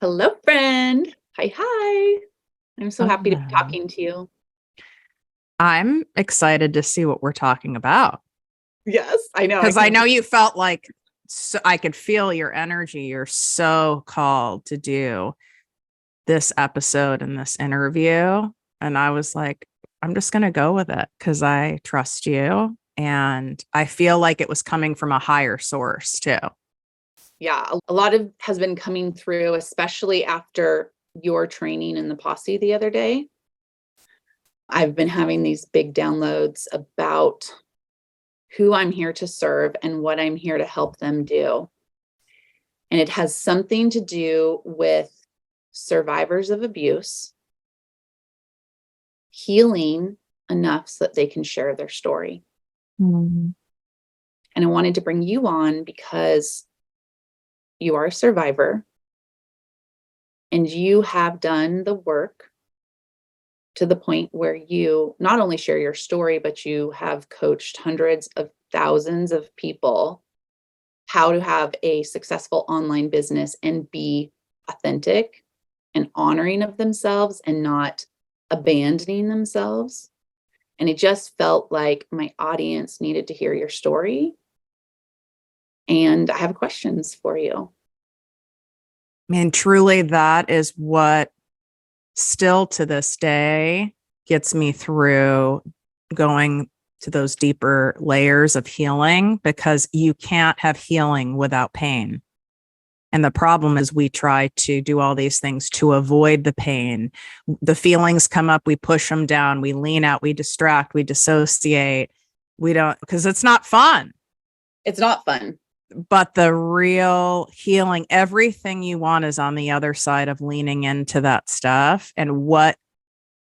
Hello, friend. Hi, hi. I'm so happy to be Hello. talking to you. I'm excited to see what we're talking about Yes, I know. I because I can. know you felt like I could feel your energy. You're so called to do this episode and this interview. And I was like, I'm just going to go with it because I trust you. And I feel like it was coming from a higher source too. Yeah, a lot of has been coming through, especially after your training in the posse the other day. I've been having these big downloads about who I'm here to serve and what I'm here to help them do. And it has something to do with survivors of abuse healing enough so that they can share their story. Mm. And I wanted to bring you on because you are a survivor and you have done the work to the point where you not only share your story, but you have coached hundreds of thousands of people how to have a successful online business and be authentic and honoring of themselves and not abandoning themselves. And it just felt like my audience needed to hear your story. And I have questions for you. And truly, that is what still to this day gets me through going to those deeper layers of healing, because you can't have healing without pain. And the problem is we try to do all these things to avoid the pain. The feelings come up, we push them down, we lean out, we distract, we dissociate. We don't, because it's not fun. It's not fun. But the real healing, everything you want is on the other side of leaning into that stuff. And what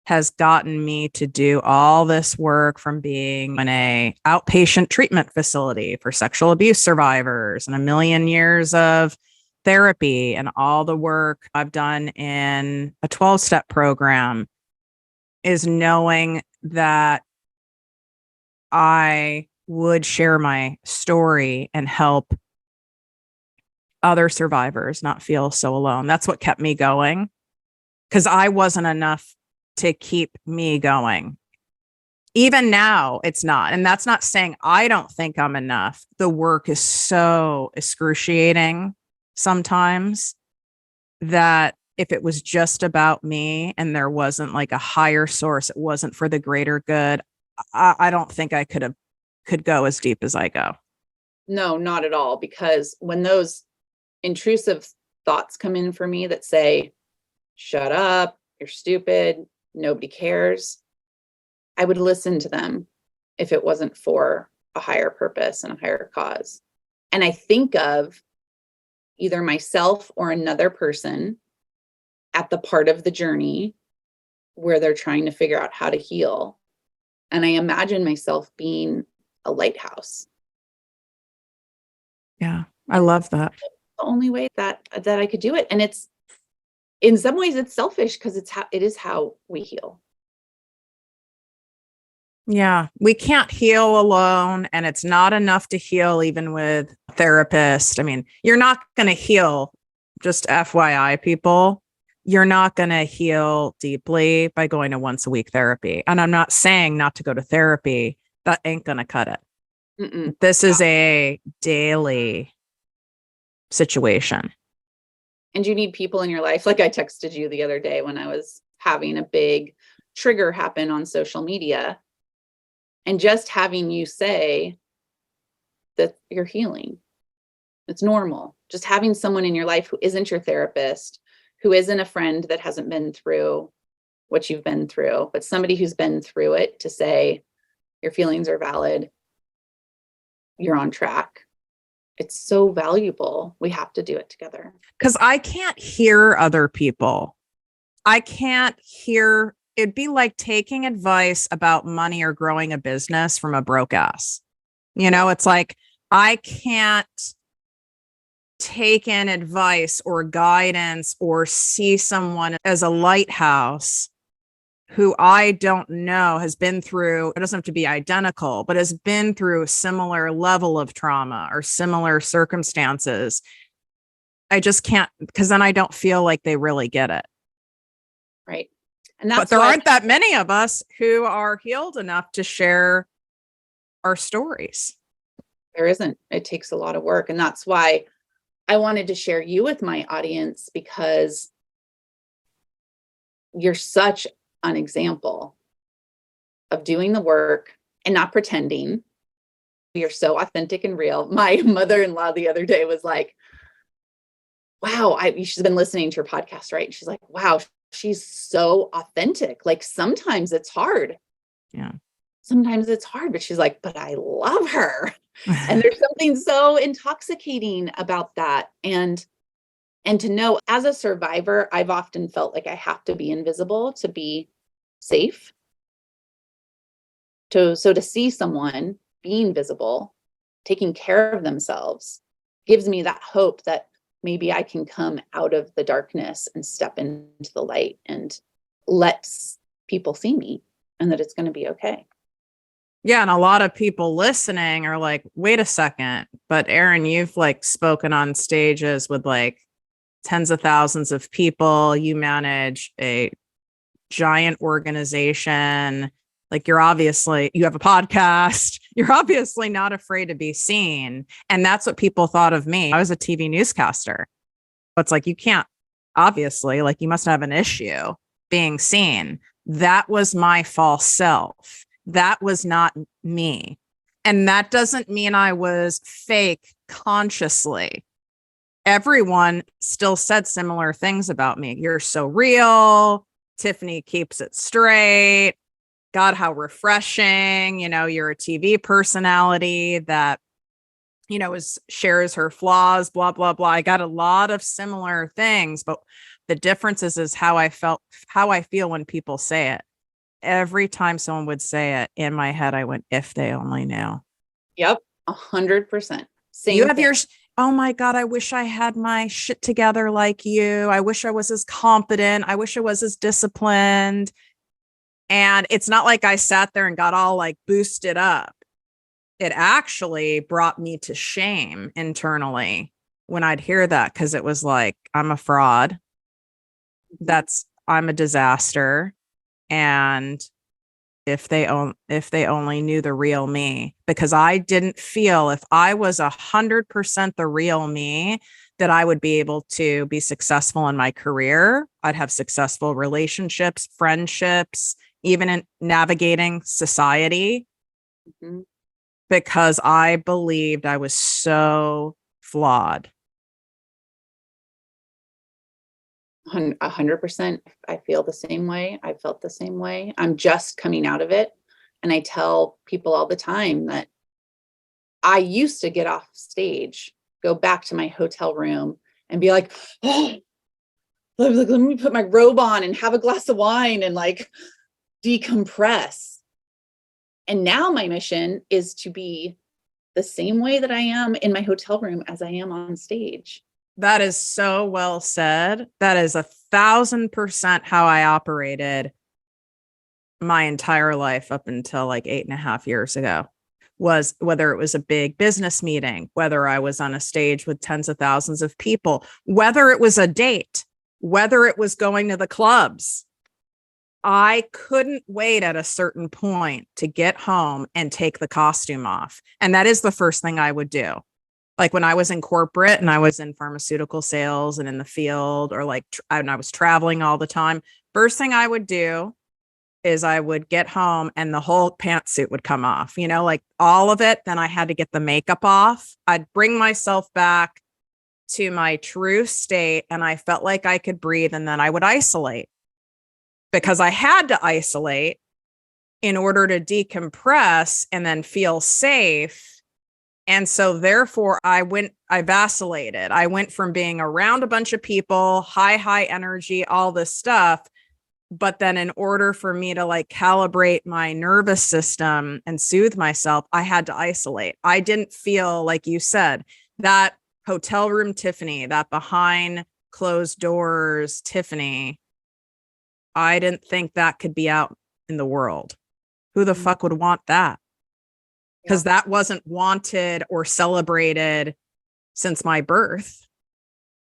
has gotten me to do all this work, from being in a outpatient treatment facility for sexual abuse survivors and a million years of therapy and all the work I've done in a 12-step program, is knowing that I would share my story and help other survivors not feel so alone. That's what kept me going, because I wasn't enough to keep me going. Even now, it's not. And that's not saying I don't think I'm enough. The work is so excruciating sometimes that if it was just about me and there wasn't like a higher source, it wasn't for the greater good, I don't think I could go as deep as I go. No, not at all. Because when those intrusive thoughts come in for me that say, shut up, you're stupid, nobody cares, I would listen to them if it wasn't for a higher purpose and a higher cause. And I think of either myself or another person at the part of the journey where they're trying to figure out how to heal. And I imagine myself being a lighthouse. Yeah, I love that. The only way that I could do it. And it's, in some ways it's selfish, because it is how we heal. Yeah, we can't heal alone, and it's not enough to heal even with a therapist. I mean, you're not going to heal, just FYI, people. You're not going to heal deeply by going to once a week therapy. And I'm not saying not to go to therapy. That ain't going to cut it. Mm-mm. This is a daily situation. And you need people in your life. Like I texted you the other day when I was having a big trigger happen on social media, and just having you say that you're healing, it's normal. Just having someone in your life who isn't your therapist, who isn't a friend that hasn't been through what you've been through, but somebody who's been through it, to say your feelings are valid, you're on track. It's so valuable. We have to do it together. Because I can't hear other people. I can't hear. It'd be like taking advice about money or growing a business from a broke ass. It's like I can't take in advice or guidance or see someone as a lighthouse who I don't know has been through, it doesn't have to be identical, but has been through a similar level of trauma or similar circumstances. I just can't, because then I don't feel like they really get it. Right. And that's but there aren't that many of us who are healed enough to share our stories. There isn't. It takes a lot of work. And that's why I wanted to share you with my audience, because you're such an example of doing the work and not pretending. You're so authentic and real. My mother-in-law the other day was like, wow, she's been listening to your podcast, right? And she's like, wow, she's so authentic. Like sometimes it's hard. Yeah. Sometimes it's hard, but she's like, but I love her. And there's something so intoxicating about that. And to know, as a survivor, I've often felt like I have to be invisible to be safe. So to see someone being visible, taking care of themselves, gives me that hope that maybe I can come out of the darkness and step into the light and let people see me, and that it's going to be okay. Yeah. And a lot of people listening are like, wait a second, but Erin, you've like spoken on stages with like tens of thousands of people. You manage a giant organization. Like you have a podcast. You're obviously not afraid to be seen. And that's what people thought of me. I was a TV newscaster. But it's like, you can't, obviously, like you must have an issue being seen. That was my false self. That was not me. And that doesn't mean I was fake consciously. Everyone still said similar things about me. You're so real. Tiffany keeps it straight. God, how refreshing. You're a TV personality that, shares her flaws, blah, blah, blah. I got a lot of similar things, but the difference is how I feel when people say it. Every time someone would say it, in my head, I went, if they only knew. Yep. 100%. Same you have thing. Oh my God, I wish I had my shit together like you. I wish I was as competent. I wish I was as disciplined. And it's not like I sat there and got all like boosted up. It actually brought me to shame internally when I'd hear that, because it was like, I'm a fraud. I'm a disaster. And if they only knew the real me, because I didn't feel if I was 100% the real me, that I would be able to be successful in my career. I'd have successful relationships, friendships, even in navigating society, because I believed I was so flawed. 100%. I feel the same way. I felt the same way. I'm just coming out of it. And I tell people all the time that I used to get off stage, go back to my hotel room and be like, oh, let me put my robe on and have a glass of wine and like decompress. And now my mission is to be the same way that I am in my hotel room as I am on stage. That is so well said. That is 1,000% how I operated my entire life up until like 8.5 years ago. Was whether it was a big business meeting, whether I was on a stage with tens of thousands of people, whether it was a date, whether it was going to the clubs. I couldn't wait at a certain point to get home and take the costume off. And that is the first thing I would do. Like when I was in corporate and I was in pharmaceutical sales and in the field, or like and I was traveling all the time, first thing I would do is I would get home and the whole pantsuit would come off, like all of it. Then I had to get the makeup off. I'd bring myself back to my true state and I felt like I could breathe. And then I would isolate, because I had to isolate in order to decompress and then feel safe. And so therefore I vacillated. I went from being around a bunch of people, high energy, all this stuff. But then in order for me to like calibrate my nervous system and soothe myself, I had to isolate. I didn't feel, like you said, that hotel room Tiffany, that behind closed doors Tiffany, I didn't think that could be out in the world. Who the fuck would want that? Because that wasn't wanted or celebrated since my birth.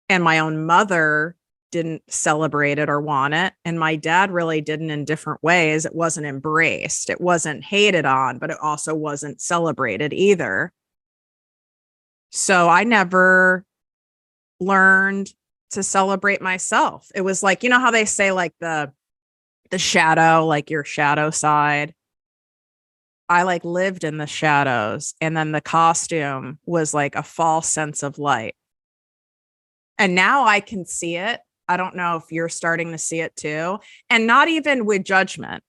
And my own mother didn't celebrate it or want it. And my dad really didn't in different ways. It wasn't embraced. It wasn't hated on, but it also wasn't celebrated either. So I never learned to celebrate myself. It was like, you know how they say like the shadow, like your shadow side. I like lived in the shadows, and then the costume was like a false sense of light. And now I can see it. I don't know if you're starting to see it too. And not even with judgment.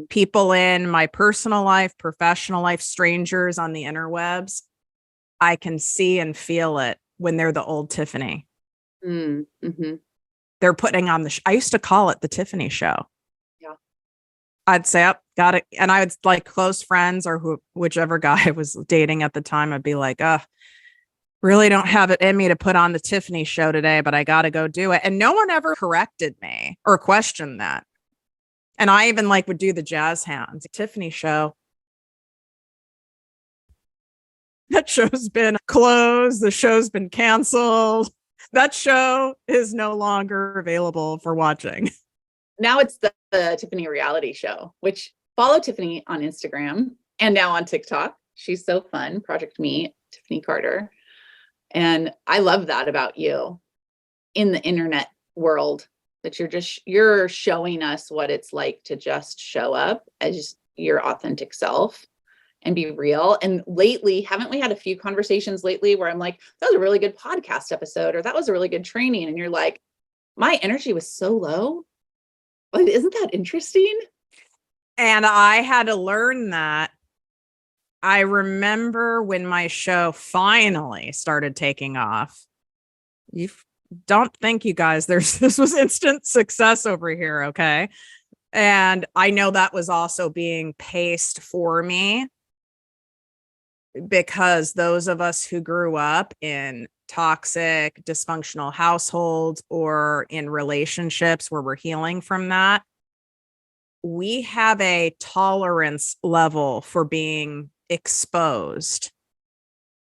People in my personal life, professional life, strangers on the interwebs, I can see and feel it when they're the old Tiffany. Mm-hmm. They're putting on I used to call it the Tiffany show. Yeah. I'd say, oh, got it. And I would like close friends or whichever guy I was dating at the time. I'd be like, really don't have it in me to put on the Tiffany show today, but I got to go do it. And no one ever corrected me or questioned that. And I even like would do the jazz hands. Tiffany show. That show's been closed. The show's been canceled. That show is no longer available for watching. Now it's the Tiffany reality show, which follow Tiffany on Instagram and now on TikTok. She's so fun. Project Me, Tiffany Carter. And I love that about you in the internet world, that you're showing us what it's like to just show up as your authentic self and be real. And lately, haven't we had a few conversations lately where I'm like, that was a really good podcast episode, or that was a really good training. And you're like, my energy was so low. Like, isn't that interesting? And I had to learn that. I remember when my show finally started taking off. You don't think, you guys, this was instant success over here, okay? And I know that was also being paced for me, because those of us who grew up in toxic, dysfunctional households or in relationships where we're healing from that, we have a tolerance level for being exposed,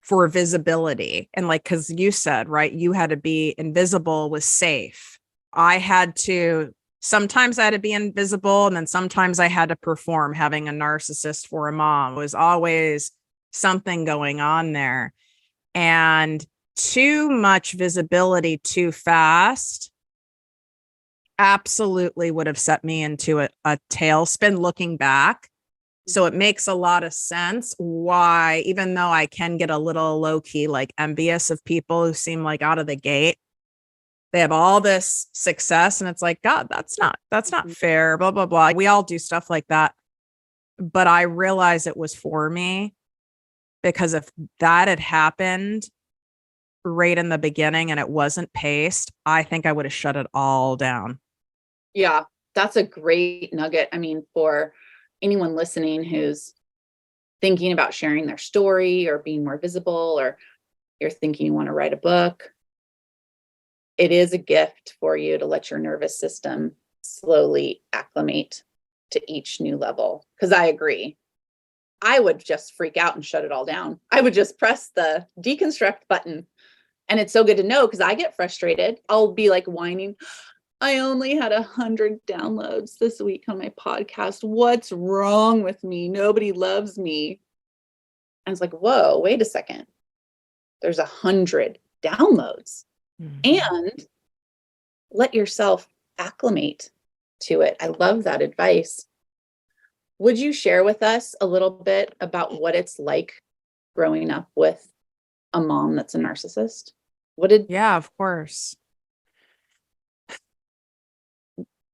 for visibility. And like, because you said, right, you had to be invisible was safe. Sometimes I had to be invisible, and then sometimes I had to perform. Having a narcissist for a mom was always something going on there. And too much visibility too fast absolutely would have set me into a tailspin looking back. So it makes a lot of sense why, even though I can get a little low key, like envious of people who seem like out of the gate, they have all this success, and it's like, God, that's not fair, blah, blah, blah. We all do stuff like that. But I realized it was for me, because if that had happened right in the beginning and it wasn't paced, I think I would have shut it all down. Yeah, that's a great nugget. I mean, for anyone listening who's thinking about sharing their story or being more visible, or you're thinking you want to write a book, it is a gift for you to let your nervous system slowly acclimate to each new level. Because I agree. I would just freak out and shut it all down. I would just press the deconstruct button. And it's so good to know, because I get frustrated. I'll be like whining, I only had 100 downloads this week on my podcast. What's wrong with me? Nobody loves me. And it's like, whoa, wait a second. There's 100 downloads. And let yourself acclimate to it. I love that advice. Would you share with us a little bit about what it's like growing up with a mom that's a narcissist? Yeah, of course.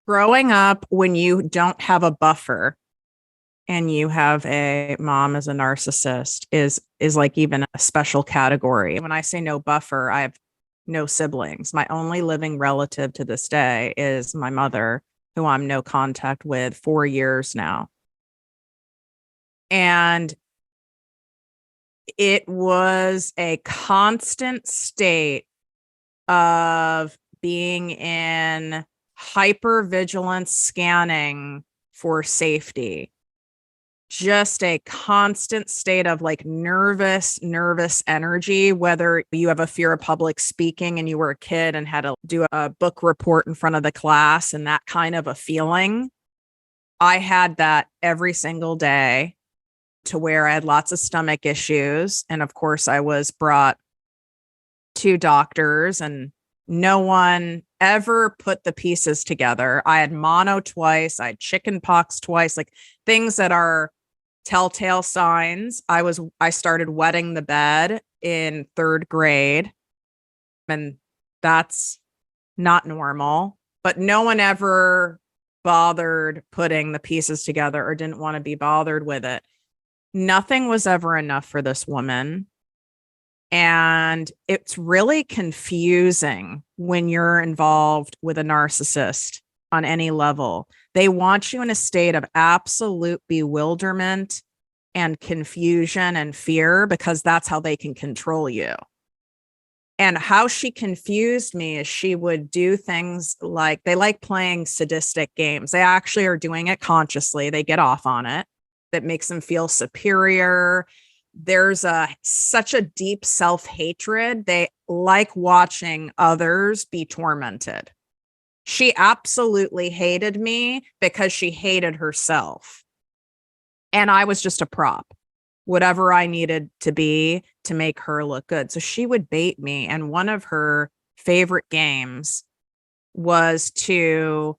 Growing up when you don't have a buffer and you have a mom as a narcissist is like even a special category. When I say no buffer, I have no siblings. My only living relative to this day is my mother, who I'm no contact with 4 years now. And it was a constant state of being in hypervigilance scanning for safety. just a constant state of like nervous energy, whether you have a fear of public speaking and you were a kid and had to do a book report in front of the class and that kind of a feeling. I had that every single day, to where I had lots of stomach issues. And of course, I was brought to doctors and no one ever put the pieces together. I had mono twice, I had chicken pox twice, like things that are telltale signs. I started wetting the bed in 3rd grade, and that's not normal, but no one ever bothered putting the pieces together or didn't want to be bothered with it. Nothing was ever enough for this woman. And it's really confusing when you're involved with a narcissist on any level. They want you in a state of absolute bewilderment and confusion and fear because that's how they can control you. And how she confused me is she would do things like, they like playing sadistic games. They actually are doing it consciously. They get off on it. That makes them feel superior. There's such a deep self-hatred. They like watching others be tormented. She absolutely hated me because she hated herself. And I was just a prop, whatever I needed to be to make her look good. So she would bait me. And one of her favorite games was to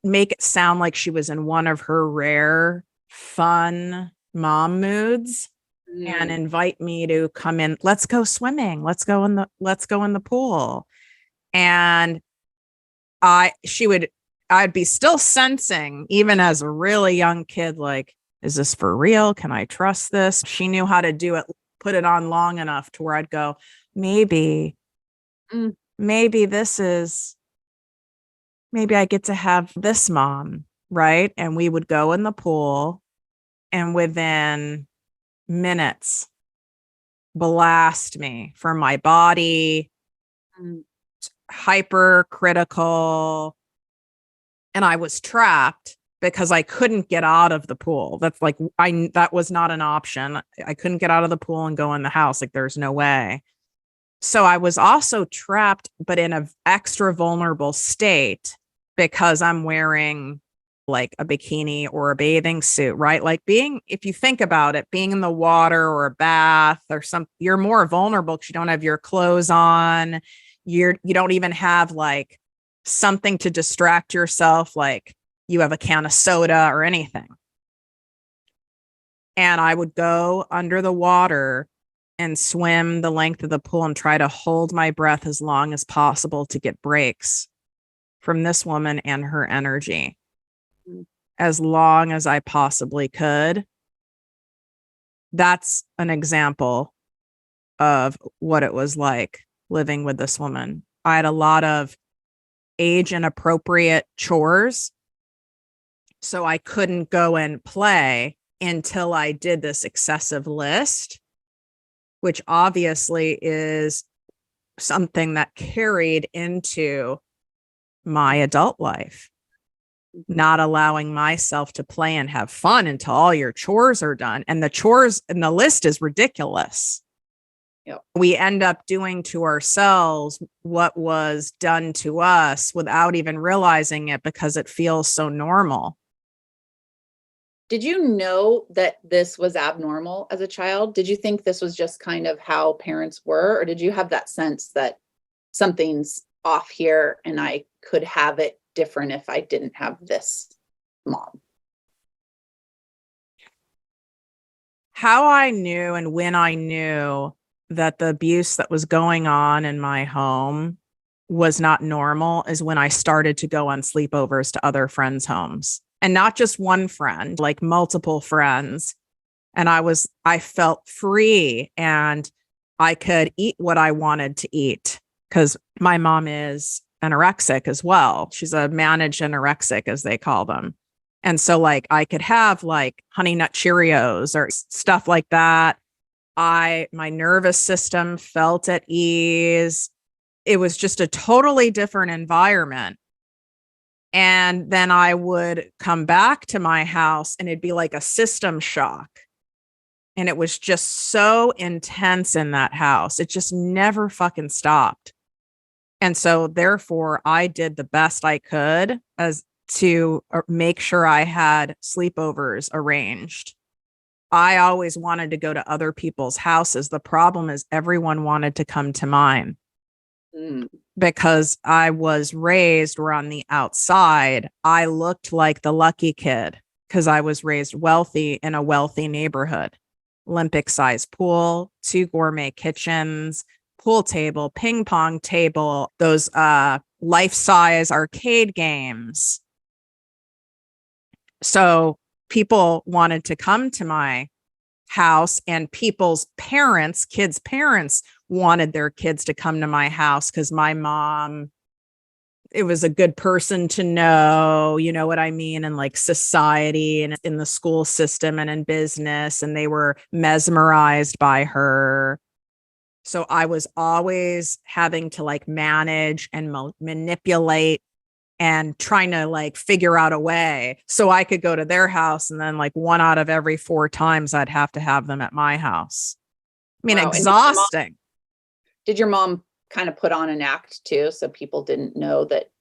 make it sound like she was in one of her rare, fun mom moods and invite me to come in. Let's go swimming. Let's go in the pool. And I'd be still sensing, even as a really young kid, like, is this for real? Can I trust this? She knew how to do it, put it on long enough to where I'd go, maybe maybe I get to have this mom, right? And we would go in the pool and within minutes blast me for my body, hypercritical. And I was trapped because I couldn't get out of the pool. That's like, that was not an option. I couldn't get out of the pool and go in the house. Like there's no way. So I was also trapped, but in an extra vulnerable state because I'm wearing like a bikini or a bathing suit, right? Like if you think about it, being in the water or a bath or you're more vulnerable because you don't have your clothes on. You don't even have like something to distract yourself, like you have a can of soda or anything. And I would go under the water and swim the length of the pool and try to hold my breath as long as possible to get breaks from this woman and her energy as long as I possibly could. That's an example of what it was like living with this woman. I had a lot of age inappropriate chores, so I couldn't go and play until I did this excessive list, which obviously is something that carried into my adult life, not allowing myself to play and have fun until all your chores are done. And the chores and the list is ridiculous. Yep. We end up doing to ourselves what was done to us without even realizing it because it feels so normal. Did you know that this was abnormal as a child? Did you think this was just kind of how parents were? Or did you have that sense that something's off here and I could have it different if I didn't have this mom? How I knew and when I knew that the abuse that was going on in my home was not normal is when I started to go on sleepovers to other friends' homes. And not just one friend, like multiple friends. And I felt free and I could eat what I wanted to eat because my mom is anorexic as well. She's a managed anorexic, as they call them. And so like I could have like Honey Nut Cheerios or stuff like that. My nervous system felt at ease. It was just a totally different environment. And then I would come back to my house and it'd be like a system shock. And it was just so intense in that house. It just never fucking stopped. And so therefore I did the best I could as to make sure I had sleepovers arranged. I always wanted to go to other people's houses. The problem is everyone wanted to come to mine. Because I was raised where on the outside, I looked like the lucky kid because I was raised wealthy in a wealthy neighborhood. Olympic sized pool, 2 gourmet kitchens, pool table, ping pong table, those life size arcade games. So people wanted to come to my house, and people's parents, kids' parents, wanted their kids to come to my house because my mom, it was a good person to know, you know what I mean? And like society and in the school system and in business, and they were mesmerized by her. So I was always having to like manage and manipulate and trying to like figure out a way so I could go to their house. And then like 1 out of every 4 times I'd have to have them at my house. I mean, Wow. exhausting. Did your mom kind of put on an act too, so people didn't know that?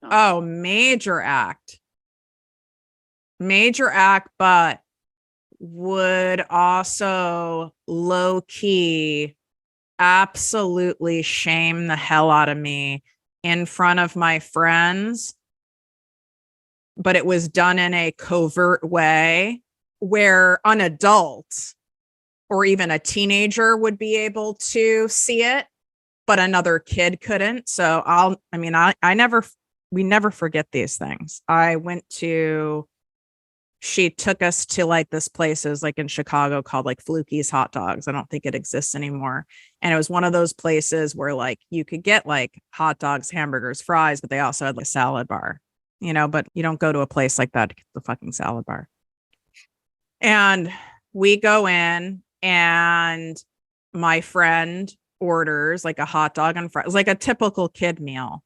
Oh, major act, but would also low key absolutely shame the hell out of me in front of my friends. But it was done in a covert way where an adult or even a teenager would be able to see it, but another kid couldn't. So we never forget these things. She took us to like this place, is like in Chicago called like Fluky's Hot Dogs. I don't think it exists anymore. And it was one of those places where like you could get like hot dogs, hamburgers, fries, but they also had like a salad bar, you know, but you don't go to a place like that to get the fucking salad bar. And we go in and my friend orders like a hot dog and fries, like a typical kid meal.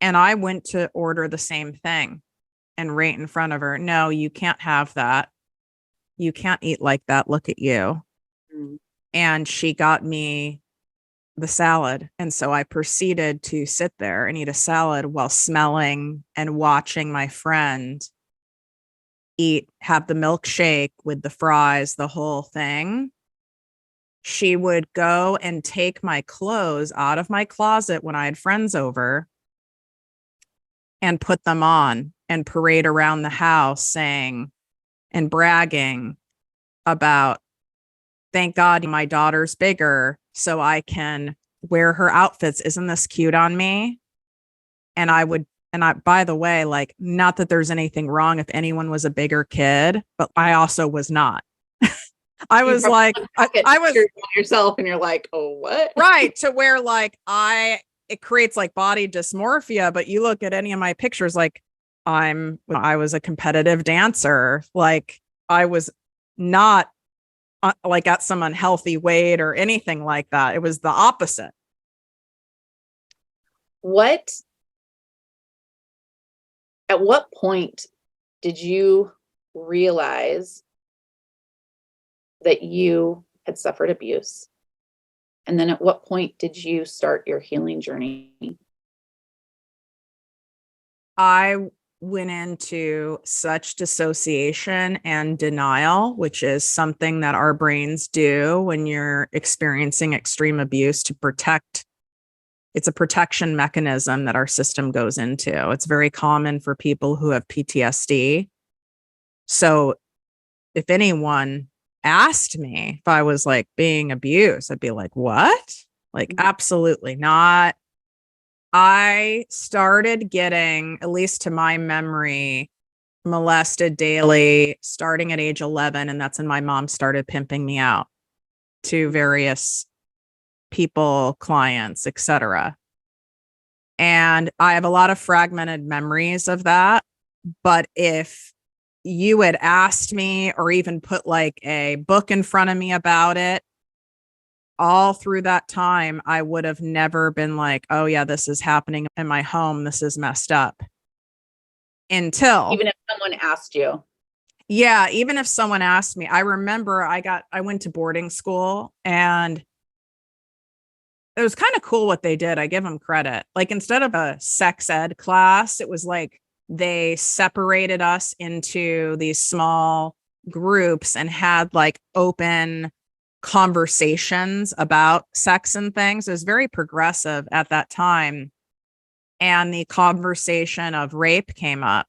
And I went to order the same thing. And right in front of her, no, you can't have that. You can't eat like that. Look at you. And she got me the salad. And so I proceeded to sit there and eat a salad while smelling and watching my friend have the milkshake with the fries, the whole thing. She would go and take my clothes out of my closet when I had friends over and put them on and parade around the house saying and bragging about, thank God my daughter's bigger so I can wear her outfits. Isn't this cute on me? And by the way, like, not that there's anything wrong if anyone was a bigger kid, but I also was not. I was like, I was yourself and you're like, oh, what? Right. To where like it creates like body dysmorphia, but you look at any of my pictures, like I was a competitive dancer. Like I was not like at some unhealthy weight or anything like that. It was the opposite. At what point did you realize that you had suffered abuse? And then at what point did you start your healing journey? I went into such dissociation and denial, which is something that our brains do when you're experiencing extreme abuse to protect. It's a protection mechanism that our system goes into. It's very common for people who have PTSD. So if anyone asked me if I was like being abused, I'd be like, what? Like, absolutely not. I started getting, at least to my memory, molested daily starting at age 11. And that's when my mom started pimping me out to various people, clients, etc. And I have a lot of fragmented memories of that. But if you had asked me or even put like a book in front of me about it, all through that time, I would have never been like, oh yeah, this is happening in my home. This is messed up. Until, even if someone asked you. yeah, even if someone asked me. I remember I went to boarding school, and it was kind of cool what they did. I give them credit. Like, instead of a sex ed class, it was like they separated us into these small groups and had like open conversations about sex and things. It was very progressive at that time. And the conversation of rape came up.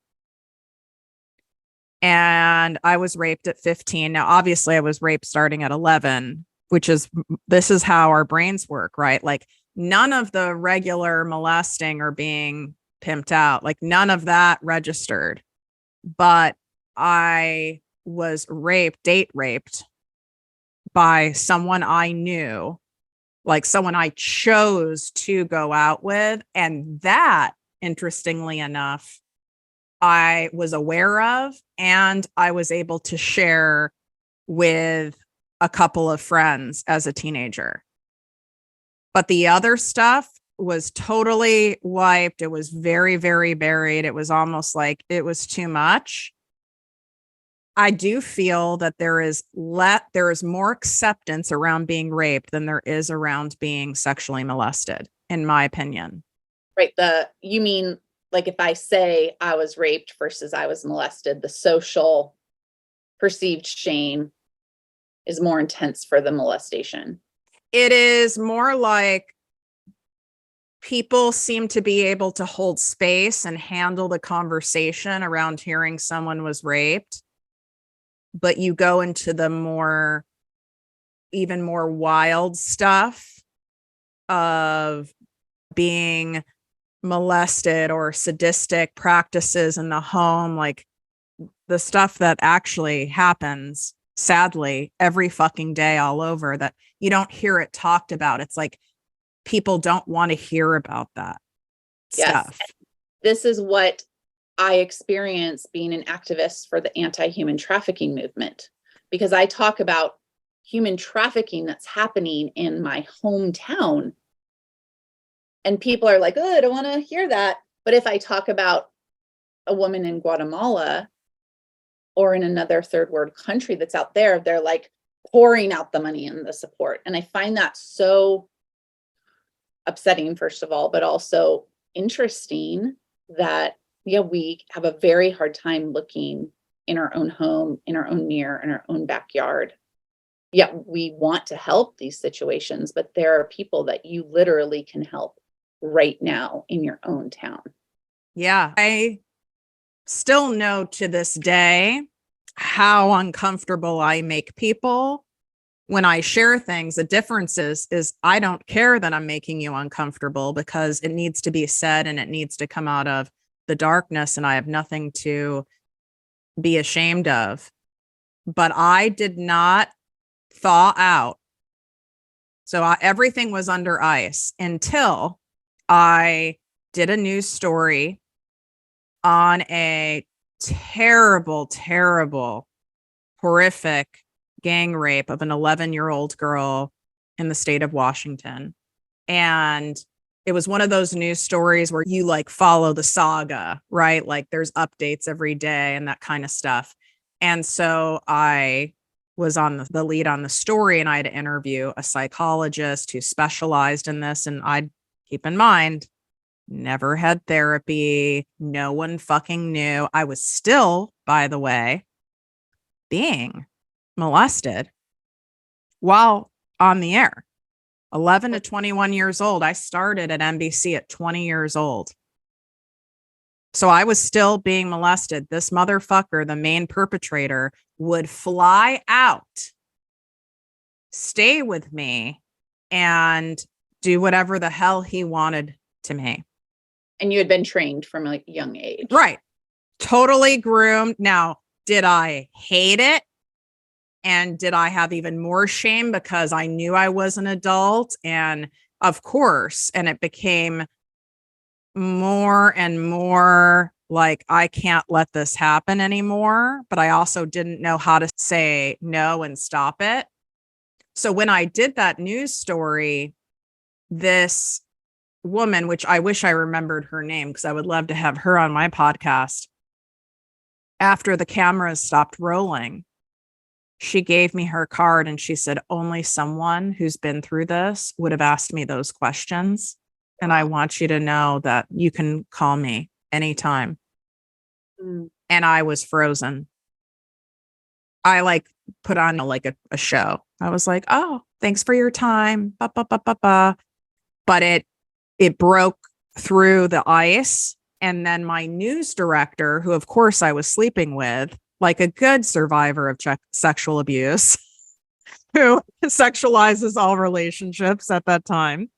And I was raped at 15. Now, obviously, I was raped starting at 11, this is how our brains work, right? Like, none of the regular molesting or being pimped out, like, none of that registered. But I was date raped by someone I knew, like someone I chose to go out with. And that, interestingly enough, I was aware of, and I was able to share with a couple of friends as a teenager. But the other stuff was totally wiped. It was very, very buried. It was almost like it was too much. I do feel that there is more acceptance around being raped than there is around being sexually molested, in my opinion. Right. You mean, like, if I say I was raped versus I was molested, the social perceived shame is more intense for the molestation. It is more like people seem to be able to hold space and handle the conversation around hearing someone was raped. But you go into the even more wild stuff of being molested or sadistic practices in the home, like the stuff that actually happens, sadly, every fucking day all over, that you don't hear it talked about. It's like people don't want to hear about that stuff. Yes. This is what I experienced being an activist for the anti-human trafficking movement, because I talk about human trafficking that's happening in my hometown. And people are like, oh, I don't want to hear that. But if I talk about a woman in Guatemala or in another third world country that's out there, they're like pouring out the money and the support. And I find that so upsetting, first of all, but also interesting that, yeah, we have a very hard time looking in our own home, in our own mirror, in our own backyard. Yeah, we want to help these situations, but there are people that you literally can help right now in your own town. Yeah. I still know to this day how uncomfortable I make people when I share things. The difference is I don't care that I'm making you uncomfortable, because it needs to be said and it needs to come out of the darkness, and I have nothing to be ashamed of. But I did not thaw out. So everything was under ice until I did a news story on a terrible, terrible, horrific gang rape of an 11-year-old girl in the state of Washington. And it was one of those news stories where you like follow the saga, right? Like there's updates every day and that kind of stuff. And so I was on the lead on the story, and I had to interview a psychologist who specialized in this. And I'd keep in mind, never had therapy. No one fucking knew. I was still, by the way, being molested while on the air. 11 to 21 years old. I started at NBC at 20 years old. So I was still being molested. This motherfucker, the main perpetrator, would fly out, stay with me, and do whatever the hell he wanted to me. And you had been trained from a young age. Right. Totally groomed. Now, did I hate it? And did I have even more shame because I knew I was an adult? And of course, and it became more and more like, I can't let this happen anymore. But I also didn't know how to say no and stop it. So when I did that news story, this woman, which I wish I remembered her name because I would love to have her on my podcast, after the cameras stopped rolling, she gave me her card and she said, only someone who's been through this would have asked me those questions. And I want you to know that you can call me anytime. Mm. And I was frozen. I like put on like a show. I was like, oh, thanks for your time. Ba, ba, ba, ba, ba. But it broke through the ice. And then my news director, who of course I was sleeping with, like a good survivor of sexual abuse, who sexualizes all relationships at that time.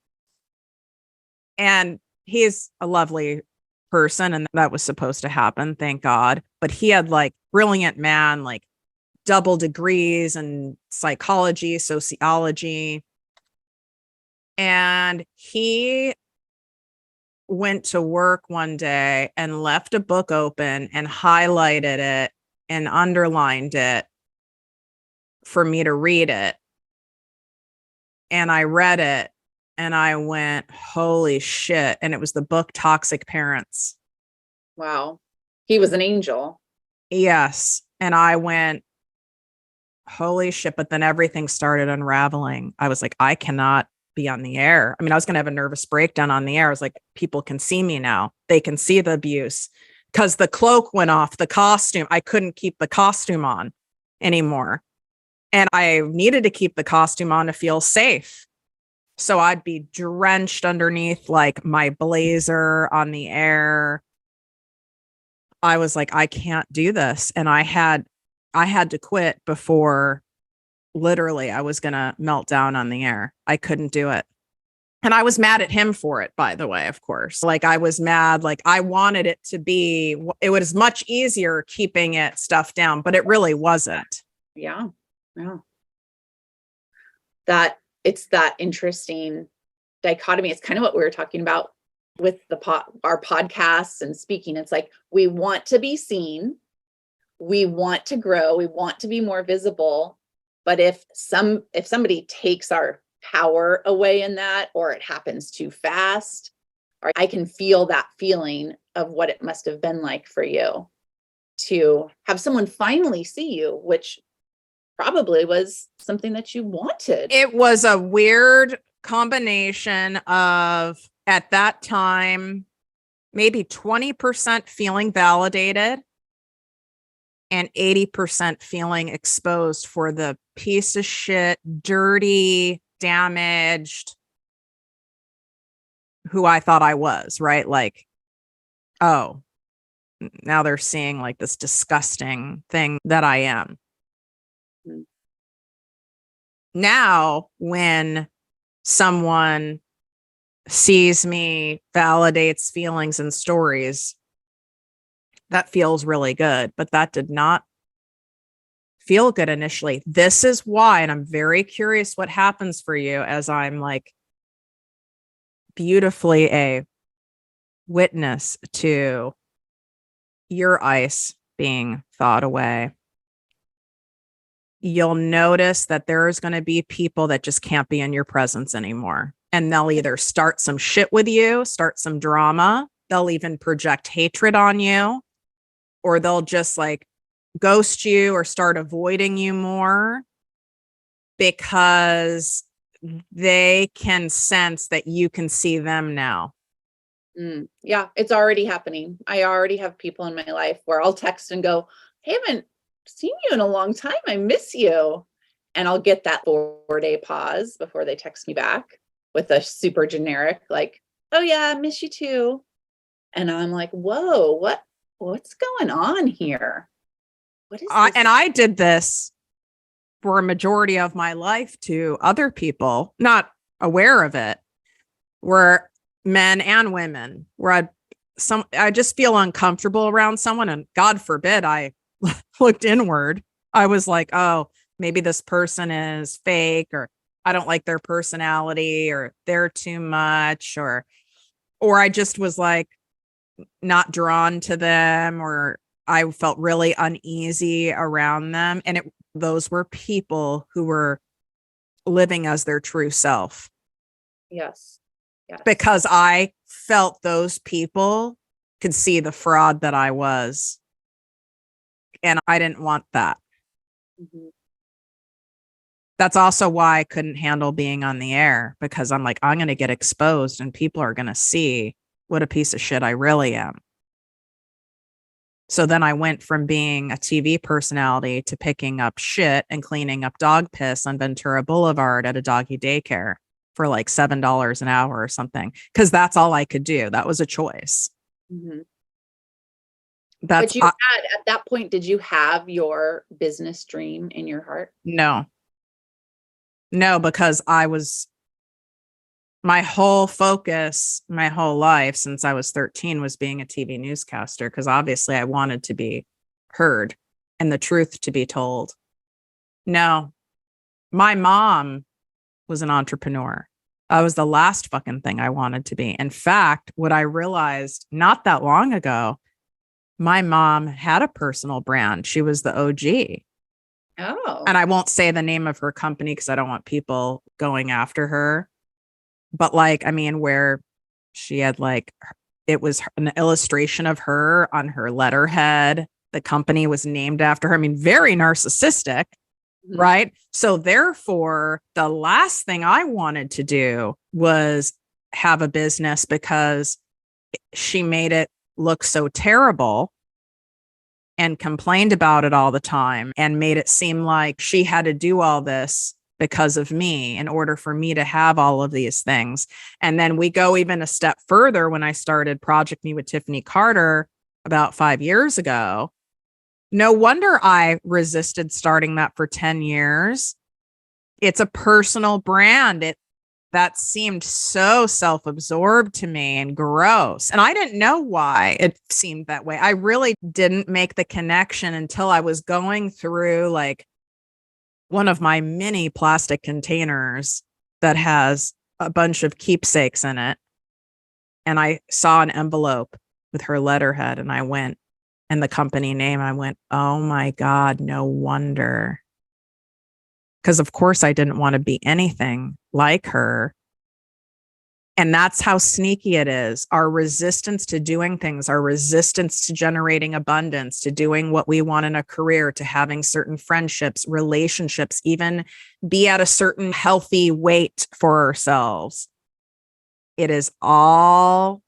And he's a lovely person, and that was supposed to happen, thank God. But he had like brilliant man, like double degrees in psychology, sociology. And he went to work one day and left a book open and highlighted it and underlined it for me to read it. And I read it and I went, holy shit. And it was the book Toxic Parents. Wow. He was an angel. Yes. And I went, holy shit. But then everything started unraveling. I was like, I cannot be on the air. I mean, I was going to have a nervous breakdown on the air. I was like, people can see me now. They can see the abuse because the cloak went off, the costume. I couldn't keep the costume on anymore. And I needed to keep the costume on to feel safe. So I'd be drenched underneath like my blazer on the air. I was like, I can't do this. And I had to quit before literally I was going to melt down on the air. I couldn't do it. And I was mad at him for it, by the way, of course. Like I was mad, like I wanted it to be, it was much easier keeping it stuffed down, but it really wasn't. Yeah. Yeah. It's that interesting dichotomy. It's kind of what we were talking about with our podcasts and speaking. It's like, we want to be seen. We want to grow. We want to be more visible. But if somebody takes our power away in that, or it happens too fast, or I can feel that feeling of what it must have been like for you to have someone finally see you, which probably was something that you wanted. It was a weird combination of, at that time, maybe 20% feeling validated and 80% feeling exposed for the piece of shit, dirty, damaged who I thought I was, right? Like, oh, now they're seeing like this disgusting thing that I am. Mm-hmm. Now, when someone sees me, validates feelings and stories, that feels really good, but that did not feel good initially. This is why, and I'm very curious what happens for you as I'm like beautifully a witness to your ice being thawed away. You'll notice that there's going to be people that just can't be in your presence anymore. And they'll either start some shit with you, start some drama. They'll even project hatred on you, or they'll just like ghost you or start avoiding you more because they can sense that you can see them now. Yeah, it's already happening. I already have people in my life where I'll text and go, hey, I haven't seen you in a long time. I miss you. And I'll get that 4-day pause before they text me back with a super generic, like, oh yeah, I miss you too. And I'm like, whoa, what's going on here? What is this? And I did this for a majority of my life to other people, not aware of it, where men and women, where I just feel uncomfortable around someone, and God forbid I looked inward. I was like, oh, maybe this person is fake, or I don't like their personality, or they're too much, or I just was like not drawn to them, or I felt really uneasy around them. And those were people who were living as their true self. Yes. Yes. Because I felt those people could see the fraud that I was. And I didn't want that. Mhm. That's also why I couldn't handle being on the air, because I'm like, I'm going to get exposed and people are going to see what a piece of shit I really am. So then I went from being a TV personality to picking up shit and cleaning up dog piss on Ventura Boulevard at a doggy daycare for like $7 an hour or something, because that's all I could do. That was a choice. Mhm. That's But you had, at that point, did you have your business dream in your heart? no, because my whole focus, my whole life since I was 13 was being a TV newscaster, because obviously I wanted to be heard and the truth to be told. No, my mom was an entrepreneur. I was the last fucking thing I wanted to be. In fact, what I realized not that long ago, my mom had a personal brand. She was the OG. Oh. And I won't say the name of her company because I don't want people going after her. But like, I mean, where she had like, it was an illustration of her on her letterhead. The company was named after her. I mean, very narcissistic. Mhm. Right. So therefore, the last thing I wanted to do was have a business, because she made it look so terrible and complained about it all the time and made it seem like she had to do all this because of me in order for me to have all of these things. And then we go even a step further when I started Project Me with Tiffany Carter about 5 years ago. No wonder I resisted starting that for 10 years. It's a personal brand. That seemed so self-absorbed to me and gross. And I didn't know why it seemed that way. I really didn't make the connection until I was going through like one of my mini plastic containers that has a bunch of keepsakes in it. And I saw an envelope with her letterhead and I went, and the company name, I went, oh my God, no wonder. Because of course I didn't want to be anything like her. And that's how sneaky it is. Our resistance to doing things, our resistance to generating abundance, to doing what we want in a career, to having certain friendships, relationships, even be at a certain healthy weight for ourselves. It is all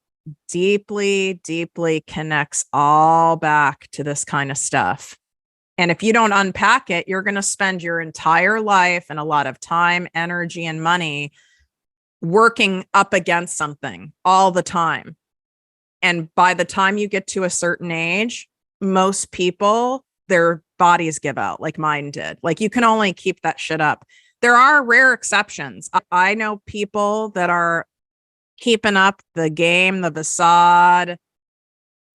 deeply, deeply connects all back to this kind of stuff. And if you don't unpack it, you're going to spend your entire life and a lot of time, energy, and money working up against something all the time. And by the time you get to a certain age, most people, their bodies give out like mine did. Like you can only keep that shit up. There are rare exceptions. I know people that are keeping up the game, the facade,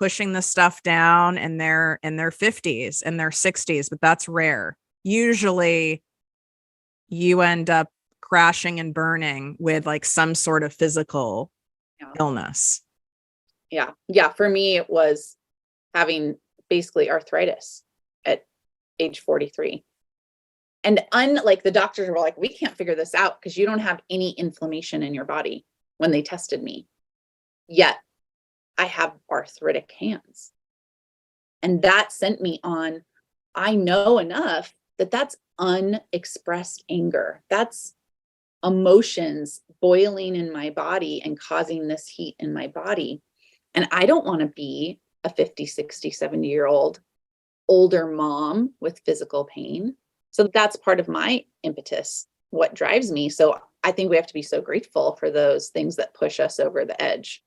pushing the stuff down and they're in their 50s and their 60s, but that's rare. Usually you end up crashing and burning with like some sort of physical illness. Yeah. Yeah. For me, it was having basically arthritis at age 43. And like the doctors were like, we can't figure this out because you don't have any inflammation in your body when they tested me. Yet I have arthritic hands. And that sent me on, I know enough that that's unexpressed anger. That's emotions boiling in my body and causing this heat in my body. And I don't want to be a 50, 60, 70-year-old older mom with physical pain. So that's part of my impetus, what drives me. So I think we have to be so grateful for those things that push us over the edge.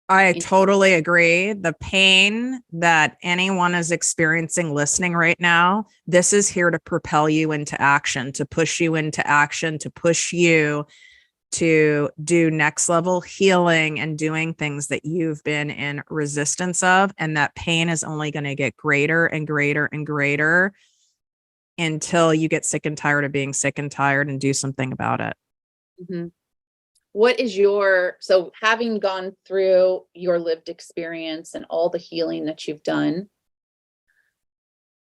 I totally agree. The pain that anyone is experiencing listening right now, this is here to propel you into action, to push you into action, to push you to do next level healing and doing things that you've been in resistance of. And that pain is only going to get greater and greater and greater until you get sick and tired of being sick and tired and do something about it. Mm-hmm. What is so having gone through your lived experience and all the healing that you've done,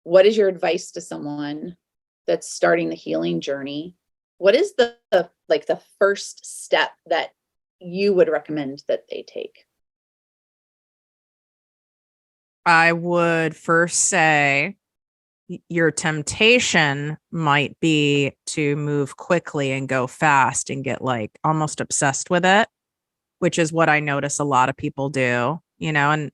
what is your advice to someone that's starting the healing journey? what is the like the first step that you would recommend that they take? I would first say your temptation might be to move quickly and go fast and get like almost obsessed with it, which is what I notice a lot of people do, and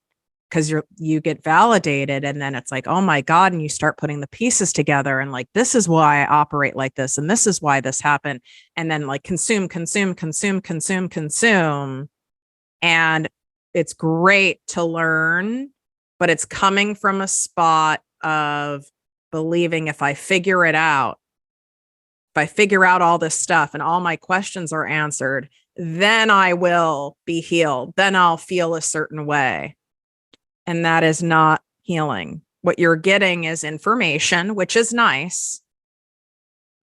because you get validated and then it's like, oh my God, and you start putting the pieces together and like, this is why I operate like this and this is why this happened. And then like consume, consume, consume, consume, consume. And it's great to learn, but it's coming from a spot of believing if I figure it out, if I figure out all this stuff and all my questions are answered, then I will be healed. Then I'll feel a certain way. And that is not healing. What you're getting is information, which is nice,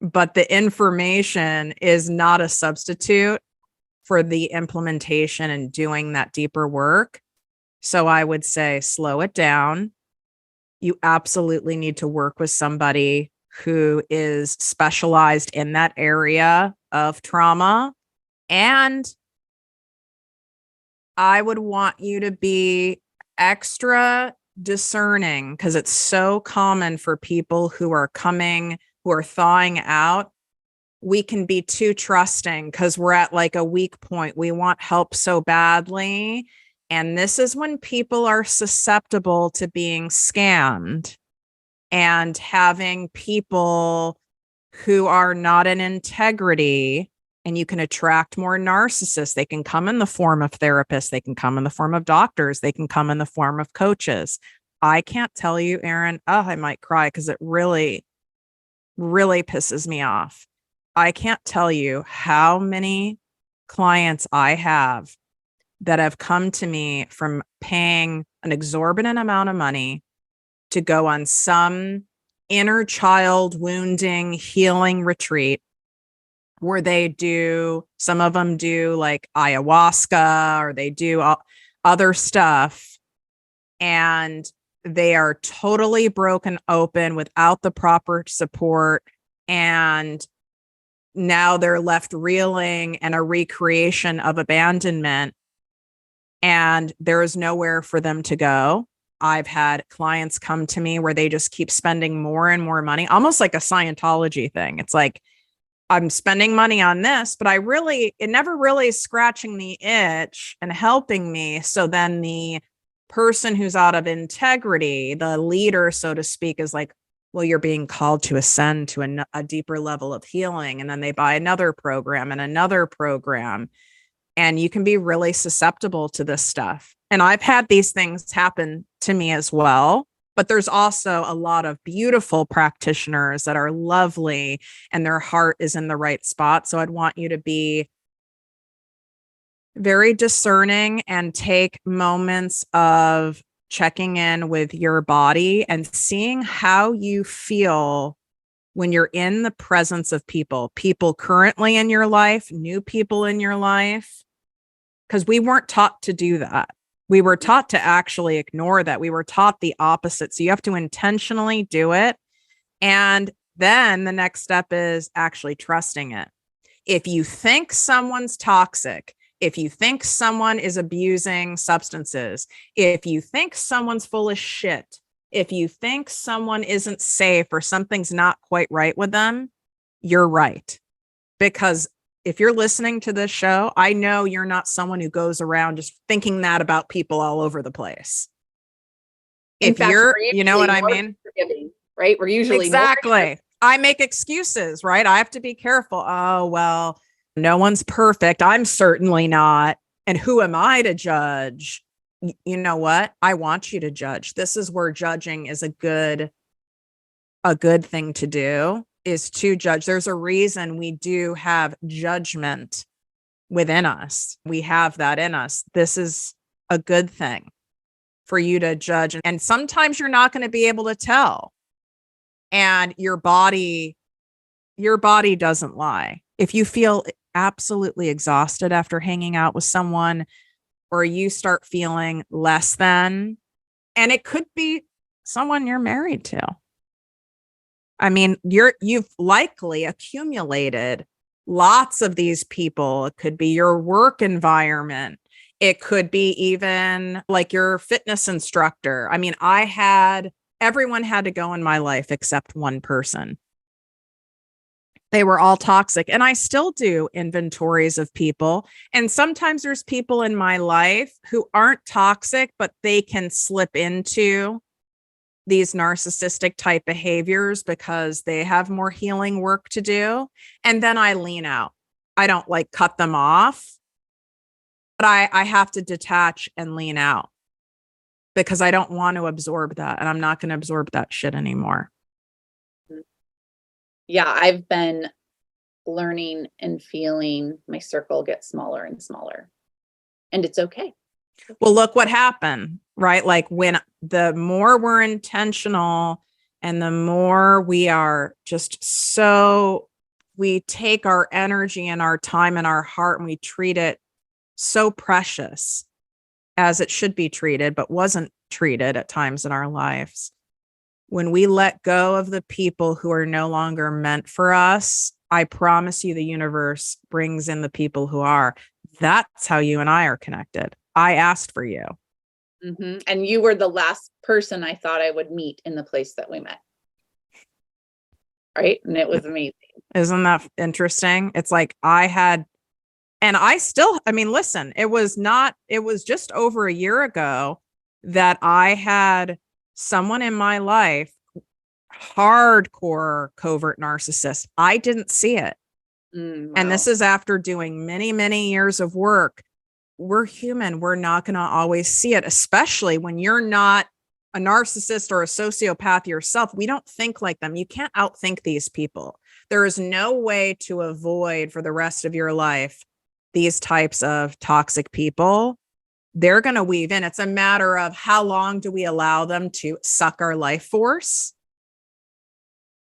but the information is not a substitute for the implementation and doing that deeper work. So I would say slow it down. You absolutely need to work with somebody who is specialized in that area of trauma. And I would want you to be extra discerning because it's so common for people who are thawing out. We can be too trusting because we're at like a weak point. We want help so badly. And this is when people are susceptible to being scammed and having people who are not in integrity. And you can attract more narcissists. They can come in the form of therapists. They can come in the form of doctors. They can come in the form of coaches. I can't tell you, Erin, I might cry because it really, really pisses me off. I can't tell you how many clients I have that have come to me from paying an exorbitant amount of money to go on some inner child wounding healing retreat where some of them do like ayahuasca or they do other stuff. And they are totally broken open without the proper support. And now they're left reeling and a recreation of abandonment. And there is nowhere for them to go. I've had clients come to me where they just keep spending more and more money, almost like a Scientology thing. It's like, I'm spending money on this, but it never really is scratching the itch and helping me. So then the person who's out of integrity, the leader, so to speak, is like, well, you're being called to ascend to a deeper level of healing. And then they buy another program and another program. And you can be really susceptible to this stuff. And I've had these things happen to me as well. But there's also a lot of beautiful practitioners that are lovely and their heart is in the right spot. So I'd want you to be very discerning and take moments of checking in with your body and seeing how you feel when you're in the presence of people currently in your life, new people in your life, because we weren't taught to do that. We were taught to actually ignore that. We were taught the opposite. So you have to intentionally do it. And then the next step is actually trusting it. If you think someone's toxic, if you think someone is abusing substances, if you think someone's full of shit, if you think someone isn't safe or something's not quite right with them, you're right. Because if you're listening to this show, I know you're not someone who goes around just thinking that about people all over the place. If you're, you know what I mean? Right? We're usually exactly. I make excuses, right? I have to be careful. Oh, well, no one's perfect. I'm certainly not. And who am I to judge? You know what? I want you to judge. This is where judging is a good thing to do, is to judge. There's a reason we do have judgment within us. We have that in us. This is a good thing for you to judge. And sometimes you're not going to be able to tell. And your body doesn't lie. If you feel absolutely exhausted after hanging out with someone, or you start feeling less than, and it could be someone you're married to. I mean, you've likely accumulated lots of these people. It could be your work environment. It could be even like your fitness instructor. I mean, everyone had to go in my life except one person. They were all toxic. And I still do inventories of people. And sometimes there's people in my life who aren't toxic, but they can slip into these narcissistic type behaviors because they have more healing work to do. And then I lean out. I don't like cut them off, but I have to detach and lean out because I don't want to absorb that. And I'm not going to absorb that shit anymore. Yeah, I've been learning and feeling my circle get smaller and smaller. And it's okay. Well, look what happened, right? Like when the more we're intentional and the more we are just we take our energy and our time and our heart and we treat it so precious as it should be treated, but wasn't treated at times in our lives. When we let go of the people who are no longer meant for us, I promise you the universe brings in the people who are. That's how you and I are connected. I asked for you. Mm-hmm. And you were the last person I thought I would meet in the place that we met. Right. And it was amazing. Isn't that interesting? It's like I mean, listen, it was just over a year ago that I had someone in my life, hardcore covert narcissist. I didn't see it. Wow. And this is after doing many, many years of work. We're human. We're not going to always see it, especially when you're not a narcissist or a sociopath yourself. We don't think like them. You can't outthink these people. There is no way to avoid for the rest of your life these types of toxic people. They're going to weave in. It's a matter of how long do we allow them to suck our life force?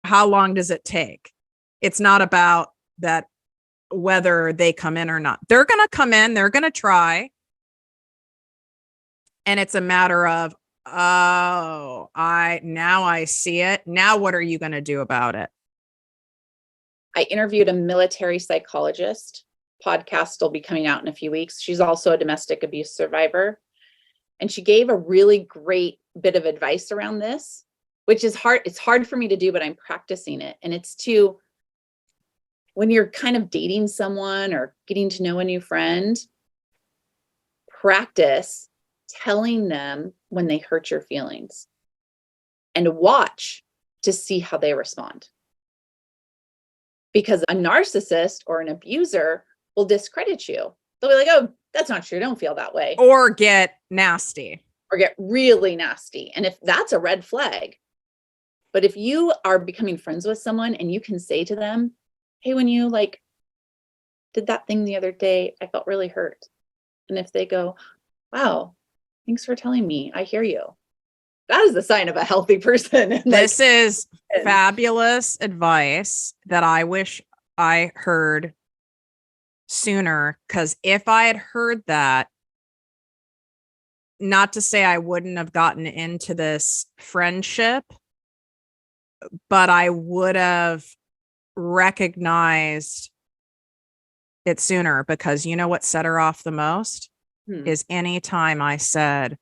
How long does it take? It's not about that whether they come in or not. They're going to come in, they're going to try. And it's a matter of, now I see it. Now what are you going to do about it? I interviewed a military psychologist. Podcast will be coming out in a few weeks. She's also a domestic abuse survivor. And she gave a really great bit of advice around this, which is hard. It's hard for me to do, but I'm practicing it. And it's when you're kind of dating someone or getting to know a new friend, practice telling them when they hurt your feelings and watch to see how they respond. Because a narcissist or an abuser will discredit you. They'll be like, oh, that's not true. Don't feel that way. Or get nasty. Or get really nasty. And if that's a red flag. But if you are becoming friends with someone and you can say to them, hey, when you did that thing the other day, I felt really hurt. And if they go, wow, thanks for telling me. I hear you. That is the sign of a healthy person. This is fabulous advice that I wish I heard sooner. Because if I had heard that, not to say I wouldn't have gotten into this friendship, but I would have recognized it sooner. Because you know what set her off the most is any time I said,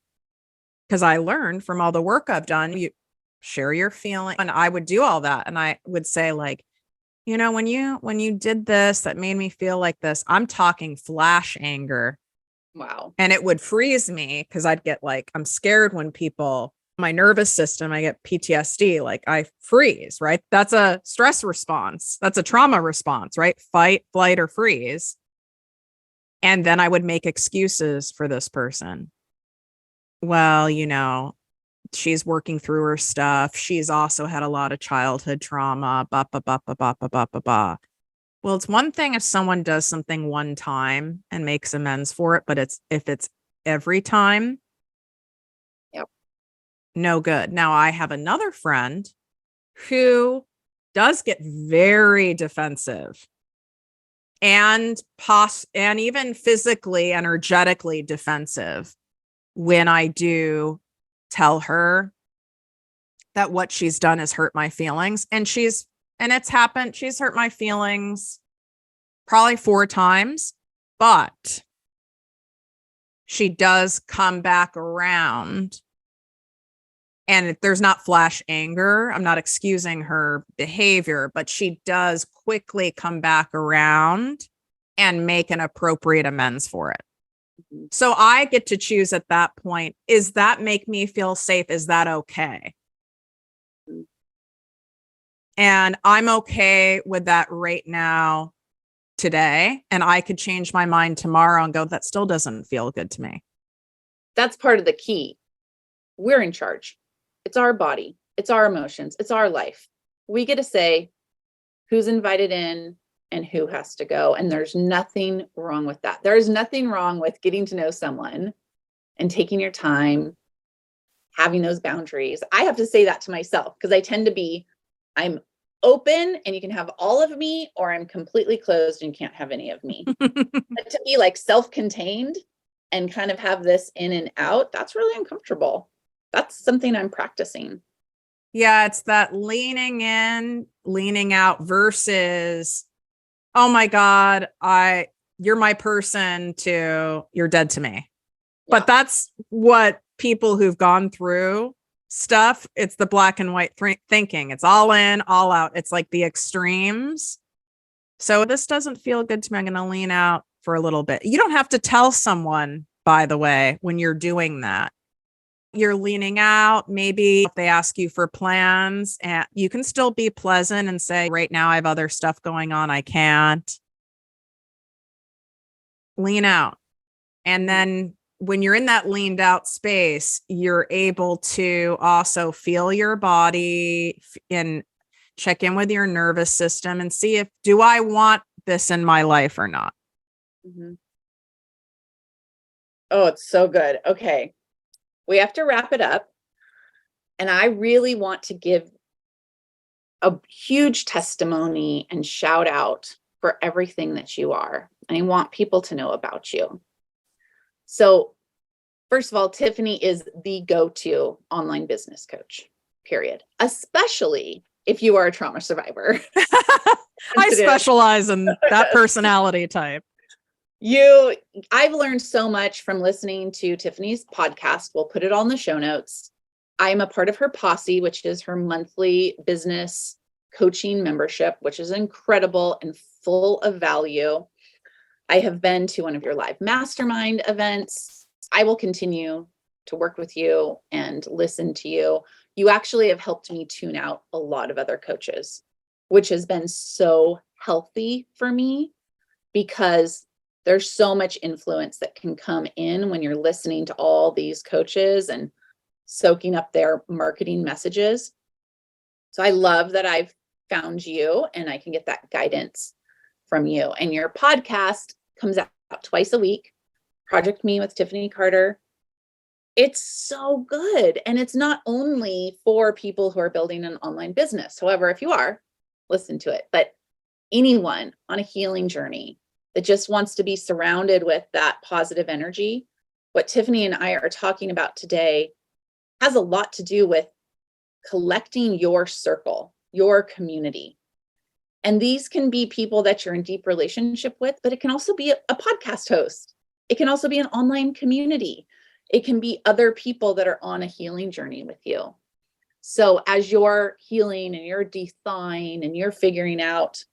because I learned from all the work I've done, you share your feeling. And I would do all that. And I would say when you did this, that made me feel like this. I'm talking flash anger. Wow. And it would freeze me because I'd get I'm scared when my nervous system, I get PTSD, I freeze, right? That's a stress response. That's a trauma response, right? Fight, flight, or freeze. And then I would make excuses for this person. Well, she's working through her stuff. She's also had a lot of childhood trauma. Bah, bah, bah, bah, bah, bah, bah, bah, bah. Well, it's one thing if someone does something one time and makes amends for it, but if it's every time, yep, no good. Now, I have another friend who does get very defensive and even physically, energetically defensive when I do tell her that what she's done has hurt my feelings. And it's happened. She's hurt my feelings probably 4 times, but she does come back around. And if there's not flash anger, I'm not excusing her behavior, but she does quickly come back around and make an appropriate amends for it. Mhm. So I get to choose at that point, is that make me feel safe? Is that okay? Mhm. And I'm okay with that right now, today. And I could change my mind tomorrow and go, that still doesn't feel good to me. That's part of the key. We're in charge. It's our body. It's our emotions. It's our life. We get to say who's invited in and who has to go. And there's nothing wrong with that. There is nothing wrong with getting to know someone and taking your time, having those boundaries. I have to say that to myself because I tend to be, I'm open and you can have all of me, or I'm completely closed and can't have any of me. But to be like self-contained and kind of have this in and out, that's really uncomfortable. That's something I'm practicing. Yeah, it's that leaning in, leaning out versus, oh my God, you're my person, to you're dead to me. Yeah. But that's what people who've gone through stuff, it's the black and white thinking. It's all in, all out. It's like the extremes. So this doesn't feel good to me. I'm going to lean out for a little bit. You don't have to tell someone, by the way, when you're doing that. You're leaning out. Maybe if they ask you for plans, and you can still be pleasant and say, right now I have other stuff going on. I can't. Lean out. And then when you're in that leaned out space, you're able to also feel your body and check in with your nervous system and see if, do I want this in my life or not? Mm-hmm. Oh, it's so good. Okay. We have to wrap it up. And I really want to give a huge testimony and shout out for everything that you are. And I want people to know about you. So, first of all, Tiffany is the go-to online business coach, period. Especially if you are a trauma survivor. I specialize in that personality type. I've learned so much from listening to Tiffany's podcast. We'll put it all in the show notes. I'm a part of her posse, which is her monthly business coaching membership, which is incredible and full of value. I have been to one of your live mastermind events. I will continue to work with you and listen to you. You actually have helped me tune out a lot of other coaches, which has been so healthy for me because there's so much influence that can come in when you're listening to all these coaches and soaking up their marketing messages. So I love that I've found you and I can get that guidance from you. And your podcast comes out twice a week, Project Me with Tiffany Carter. It's so good. And it's not only for people who are building an online business. However, if you are, listen to it. But anyone on a healing journey that just wants to be surrounded with that positive energy, what Tiffany and I are talking about today has a lot to do with collecting your circle, your community. And these can be people that you're in deep relationship with, but it can also be a podcast host. It can also be an online community. It can be other people that are on a healing journey with you. So as you're healing and you're de-thawing and you're figuring out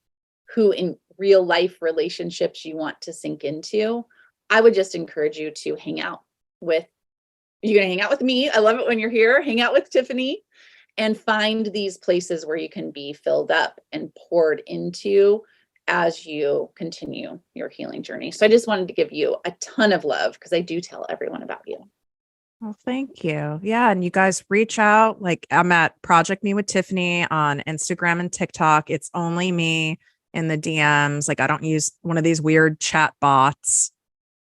who in real life relationships you want to sink into, I would just encourage you to hang out with, you're going to hang out with me. I love it when you're here. Hang out with Tiffany and find these places where you can be filled up and poured into as you continue your healing journey. So I just wanted to give you a ton of love because I do tell everyone about you. Well, thank you. Yeah. And you guys reach out. Like, I'm at Project Me with Tiffany on Instagram and TikTok. It's only me in the DMs. Like, I don't use one of these weird chat bots.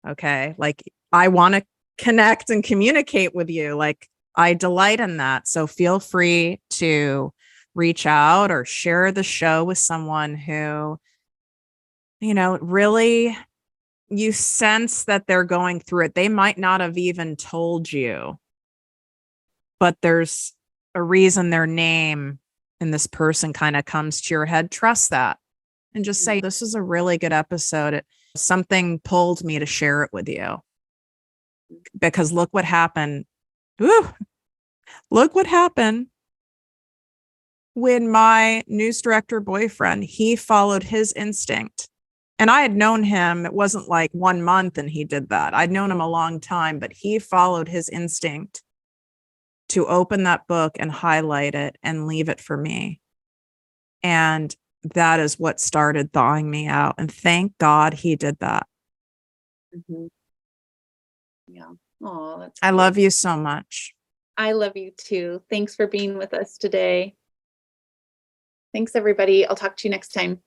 Okay. Like, I want to connect and communicate with you. Like, I delight in that. So feel free to reach out or share the show with someone who, really, you sense that they're going through it. They might not have even told you, but there's a reason their name and this person kind of comes to your head. Trust that and just say, this is a really good episode. Something pulled me to share it with you because look what happened. Woo, look what happened when my news director boyfriend, he followed his instinct. And I had known him. It wasn't like 1 month and he did that. I'd known him a long time, but he followed his instinct to open that book and highlight it and leave it for me. And that is what started thawing me out. And thank God he did that. Mm-hmm. Yeah. Oh, that's I love you so much. I love you too. Thanks for being with us today. Thanks, everybody. I'll talk to you next time.